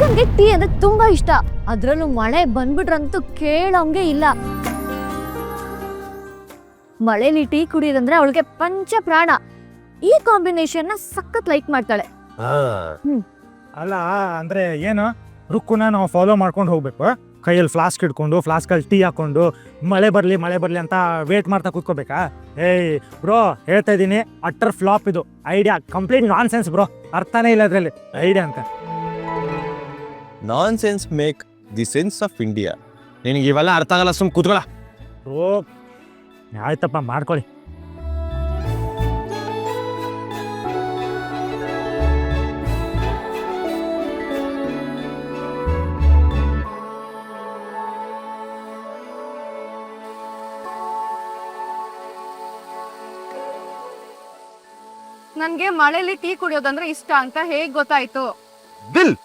ಅಕ್ಕಂಗೆ tea ಅಂದ್ರೆ ತುಂಬಾ ಇಷ್ಟ. ಅದ್ರಲ್ಲೂ ಮಳೆ ಬಂದ್ಬಿಟ್ರಂತೂ ಕೇಳೋಂಗೆ ಇಲ್ಲ. ಮಳೆಲಿ ಟೀ ಕುಡಿಯೋದಂದ್ರೆ ಅವಳಿಗೆ ಪಂಚ ಪ್ರಾಣ. ಈ ಕಾಂಬಿನೇಷನ್ ನ ಸಖತ್ ಲೈಕ್ ಮಾಡ್ತಾಳೆ. ಅಲ್ಲ ಅಂದ್ರೆ ಏನು, ರುಕ್ಕುನ ನಾವು ಫಾಲೋ ಮಾಡ್ಕೊಂಡು ಹೋಗ್ಬೇಕು. ಕೈಯಲ್ಲಿ ಫ್ಲಾಸ್ಕ್ ಇಟ್ಕೊಂಡು ಫ್ಲಾಸ್ಕಲ್ಲಿ ಟೀ ಹಾಕೊಂಡು ಮಳೆ ಬರಲಿ ಅಂತ ವೇಟ್ ಮಾಡ್ತಾ ಕೂತ್ಕೋಬೇಕಾ? ಏಯ್ ಬ್ರೋ, ಹೇಳ್ತಾ ಇದ್ದೀನಿ, ಅಟ್ಟರ್ ಫ್ಲಾಪ್ ಇದು idea. Complete nonsense bro, ಅರ್ಥನೇ ಇಲ್ಲ ಅದ್ರಲ್ಲಿ ಐಡಿಯಾ ಅಂತ. Nonsense make the sense of India. ನಿನಗೆ ಇವೆಲ್ಲ ಅರ್ಥ ಆಗಲ್ಲ, ಸುಮ್ ಕೂತ್ಕೊಳ್ಳ. ಓ ಆಯ್ತಪ್ಪ, ಮಾಡ್ಕೊಳ್ಳಿ. ನನ್ಗೆ ಮಳೆಲಿ ಟೀ ಕುಡಿಯೋದಂದ್ರೆ ಇಷ್ಟ ಅಂತ ಹೇಗ್ ಗೊತ್ತಾಯ್ತು? ದಿಲ್,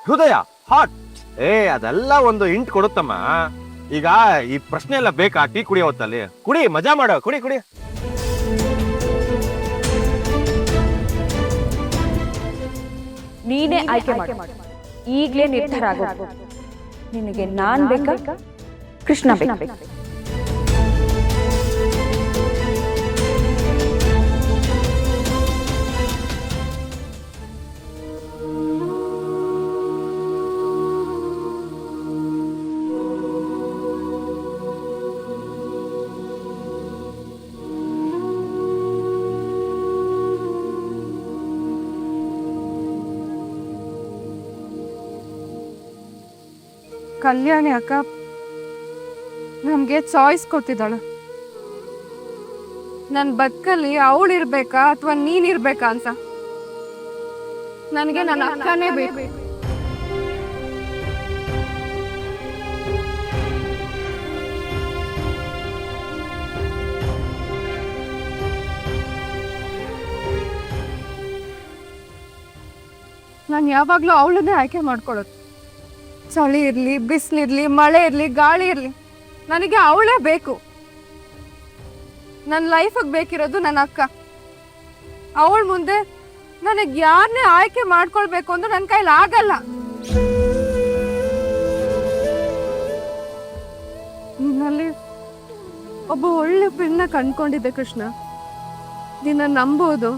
ಹೃದಯ, ಹಾರ್ಟ್. ಅದೆಲ್ಲ ಒಂದು ಇಂಟ್ ಕೊಡುತ್ತಮ್ಮ. ಈಗ ಈ ಪ್ರಶ್ನೆ ಎಲ್ಲ ಬೇಕಾ? ಟೀ ಕುಡಿಯೋ ಹೊತ್ತಲ್ಲಿ ಕುಡಿ, ಮಜಾ ಮಾಡೋ, ಕುಡಿ ಕುಡಿ. ನೀನೇ ಆಯ್ಕೆ ಮಾಡು. ಈಗ್ಲೇ ನಿರ್ಧಾರ ಆಗೋದು. ನಿನಗೆ ನಾನ್ ಬೇಕಾ, ಕೃಷ್ಣ ಬೇಕಾ? ಕಲ್ಯಾಣಿ ಅಕ್ಕ ನಮ್ಗೆ ಚಾಯ್ಸ್ ಕೊಟ್ಟಿದ್ದಾಳೆ. ನನ್ ಬದುಕಲ್ಲಿ ಅವಳಿರ್ಬೇಕಾ ಅಥವಾ ನೀನಿರ್ಬೇಕಾ ಅಂತ. ನನಗೆ ನನ್ನ ಅಕ್ಕನೇ ಬೇಕು. ನಾನು ಯಾವಾಗ್ಲೂ ಅವಳನ್ನೇ ಆಯ್ಕೆ ಮಾಡ್ಕೊಳ್ಳೋದು. ಚಳಿ ಇರ್ಲಿ, ಬಿಸಿಲಿರ್ಲಿ, ಮಳೆ ಇರ್ಲಿ, ಗಾಳಿ ಇರ್ಲಿ, ನನಗೆ ಅವಳೇ ಬೇಕು. ನನ್ನ ಲೈಫಿಗೆ ಬೇಕಿರೋದು ನನ್ನ ಅಕ್ಕ. ಅವಳ ಮುಂದೆ ನನಗೆ ಯಾರನ್ನೇ ಆಯ್ಕೆ ಮಾಡ್ಕೊಳ್ಬೇಕು ಅಂದ್ರೆ ನನ್ನ ಕೈಲಿ ಆಗಲ್ಲ. ನಿನ್ನಲ್ಲಿ ಒಬ್ಬ ಒಳ್ಳೆ ಫ್ರೆಂಡ್ನ ಕಂಡ್ಕೊಂಡಿದ್ದೆ ಕೃಷ್ಣ. ನಿನ್ನ ನಂಬೋದು,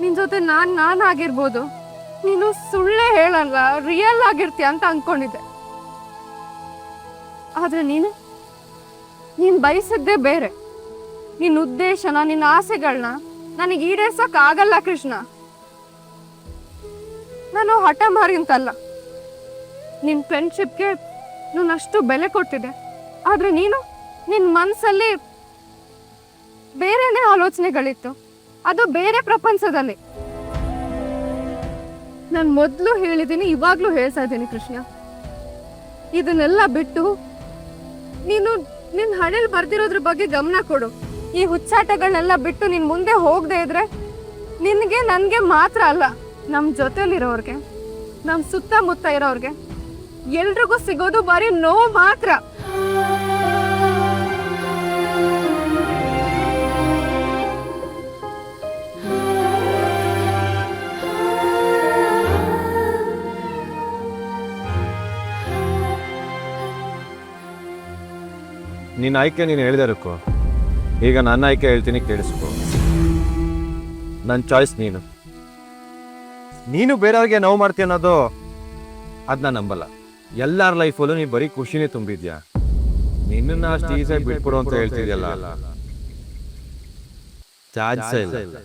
ನಿನ್ ಜೊತೆ ನಾನಾಗಿರ್ಬೋದು. ನೀನು ಸುಳ್ಳೇ ಹೇಳಲ್ಲ, ರಿಯಲ್ ಆಗಿರ್ತೀಯ ಅಂತ ಅನ್ಕೊಂಡಿದ್ದೆ. ಆದ್ರೆ ನೀನ್ ಬಯಸಿದ್ದೇ ಬೇರೆ. ನಿನ್ನ ಉದ್ದೇಶನ, ನಿನ್ನ ಆಸೆಗಳನ್ನ ನನಗೆ ಈಡೇರ್ಸಕ್ ಆಗಲ್ಲ ಕೃಷ್ಣ. ನಾನು ಹಠ ಮಾರಿ ಅಂತಲ್ಲ, ನಿನ್ ಫ್ರೆಂಡ್ಶಿಪ್ಗೆ ನಾನು ಅಷ್ಟು ಬೆಲೆ ಕೊಟ್ಟಿದ್ದೆ. ಆದ್ರೆ ನಿನ್ ಮನ್ಸಲ್ಲಿ ಬೇರೆನೇ ಆಲೋಚನೆಗಳಿತ್ತು, ಅದು ಬೇರೆ ಪ್ರಪಂಚದಲ್ಲಿ. ನಾನು ಮೊದಲು ಹೇಳಿದ್ದೀನಿ, ಇವಾಗ್ಲೂ ಹೇಳ್ತಾ ಇದ್ದೀನಿ ಕೃಷ್ಣ, ಇದನ್ನೆಲ್ಲ ಬಿಟ್ಟು ನೀನು ನಿನ್ನ ಹಣೆಲ್ ಬರ್ದಿರೋದ್ರ ಬಗ್ಗೆ ಗಮನ ಕೊಡು. ಈ ಹುಚ್ಚಾಟಗಳನ್ನೆಲ್ಲ ಬಿಟ್ಟು ನಿನ್ ಮುಂದೆ ಹೋಗದೆ ಇದ್ರೆ ನಿನ್ಗೆ ನನ್ಗೆ ಮಾತ್ರ ಅಲ್ಲ, ನಮ್ ಜೊತೆಲಿರೋರ್ಗೆ, ನಮ್ ಸುತ್ತಮುತ್ತ ಇರೋರ್ಗೆ ಎಲ್ರಿಗೂ ಸಿಗೋದು ಬರೀ ನೋವು ಮಾತ್ರ. ನಿನ್ನ ಆಯ್ಕೆ ನೀನು ಹೇಳಿದೆ ರುಕ್ಕು. ಈಗ ನನ್ನ ಆಯ್ಕೆ ಹೇಳ್ತೀನಿ, ಕೇಳಿಸ್ಕೊ. ನನ್ನ ಚಾಯ್ಸ್ ನೀನು ಬೇರೆಯವ್ರಿಗೆ ನೋವು ಮಾಡ್ತೀಯ ಅನ್ನೋದು ಅದನ್ನ ನಂಬಲ್ಲ. ಎಲ್ಲರ ಲೈಫಲ್ಲೂ ನೀನು ಬರೀ ಖುಷಿನೇ ತುಂಬಿದ್ಯಾ. ನಿನ್ನನ್ನು ಅಷ್ಟು ಈಸಿಯಾಗಿ ಬಿಟ್ಬಿಡು ಅಂತ ಹೇಳ್ತಿದ್ಯಲ್ಲ, ಚಾನ್ಸೇ ಇಲ್ಲ.